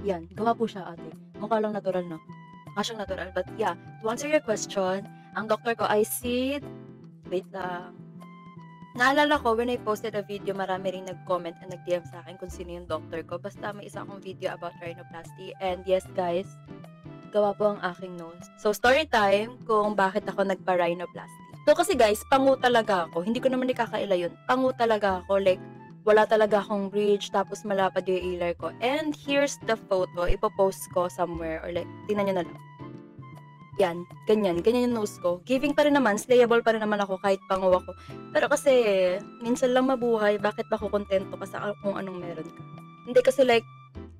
Yan, gawa po siya ate. Mukha lang natural, no? Mukha siyang natural. But yeah, to answer your question, ang doktor ko ay si... Wait lang. Naalala ko, when I posted a video, marami ring nag-comment and nag-DM sa akin kung sino yung doctor ko. Basta may isa akong video about rhinoplasty. And yes, guys, gawa po ang aking nose. So, story time kung bakit ako nagpa-rhinoplasty. So, kasi guys, pangu talaga ako. Hindi ko naman ikakaila yun. Pangu talaga ako. Like, wala talaga akong bridge, tapos malapad yung ilar ko. And here's the photo. Ipopost ko somewhere. Or like, tingnan nyo na lang. Yan, ganyan yung nose ko. Giving pa rin naman, slayable pa rin naman ako kahit pango ako. Pero kasi, minsan lang mabuhay, bakit ba ako kontento ka sa kung anong meron ka? Hindi kasi like,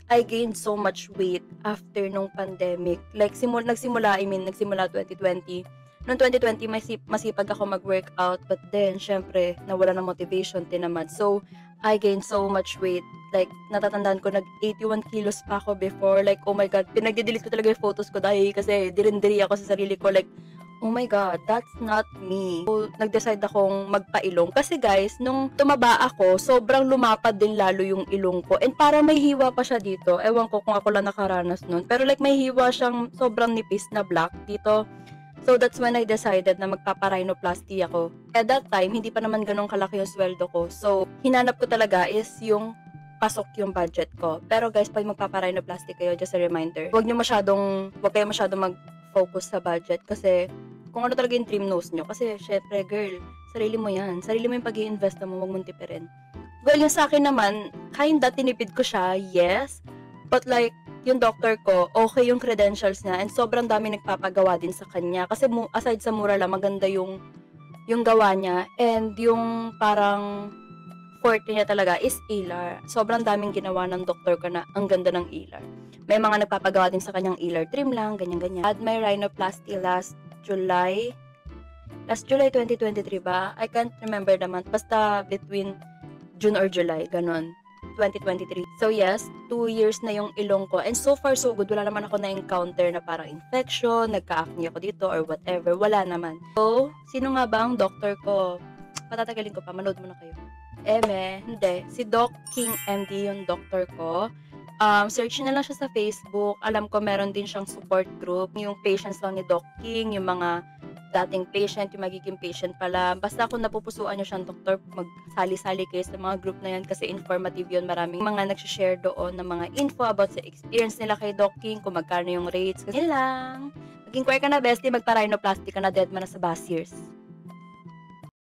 I gained so much weight after nung pandemic. Like, nagsimula 2020. Noong 2020, masipag ako mag-workout. But then, syempre, nawala ng motivation, tinamad. So, I gained so much weight. Like, natatandaan ko, nag-81 kilos pa ako before. Like, oh my God, pinag-delete ko talaga yung photos ko dahil kasi dirindiri ako sa sarili ko. Like, oh my God, that's not me. So, nag-decide akong magpa-ilong. Kasi guys, nung tumaba ako, sobrang lumapad din lalo yung ilong ko. And para may hiwa pa siya dito. Ewan ko kung ako lang nakaranas nun. Pero like, may hiwa siyang sobrang nipis na black dito. So, that's when I decided na magpapa-rhinoplasty ako. At that time, hindi pa naman ganun kalaki yung sweldo ko. So, hinanap ko talaga is yung pasok yung budget ko. Pero guys, pag magpapa-rhinoplasty kayo, just a reminder, huwag kayo masyadong mag-focus sa budget kasi kung ano talaga yung dream nose nyo. Kasi, syempre, girl, sarili mo yan. Sarili mo yung pag-i-invest mo, huwag mong tipirin. Well, yung sa akin naman, kinda tinipid ko siya, yes. But like, yung doctor ko, okay yung credentials niya and sobrang dami nagpapagawa din sa kanya. Kasi aside sa mura lang, maganda yung gawa niya and yung parang forte niya talaga is ilar. Sobrang daming ginawa ng doktor ko na ang ganda ng ilar. May mga nagpapagawa din sa kanyang ilar trim lang, ganyan-ganyan. Had my rhinoplasty last July 2023 ba? I can't remember naman. Basta between June or July, ganon. 2023. So yes, 2 years na yung ilong ko. And so far, so good. Wala naman ako na-encounter na parang infection, nagka-acne ako dito, or whatever. Wala naman. So, sino nga ba ang doctor ko? Patatagalin ko pa. Manood mo na kayo. Hindi. Si Doc King MD yung doctor ko. Search na lang siya sa Facebook. Alam ko meron din siyang support group. Yung patients lang ni Doc King, yung mga dating patient, yung magiging patient pala. Basta kung napupusuan nyo siyang doktor, magsali-sali kayo sa mga group na yan kasi informative yun. Maraming mga nagsishare doon ng mga info about sa experience nila kay Doc King, kung magkano yung rates. Kasi yun lang. Mag-inquire ka na, bestie, magpa-rhinoplasty ka na, dead man na sa Basiers.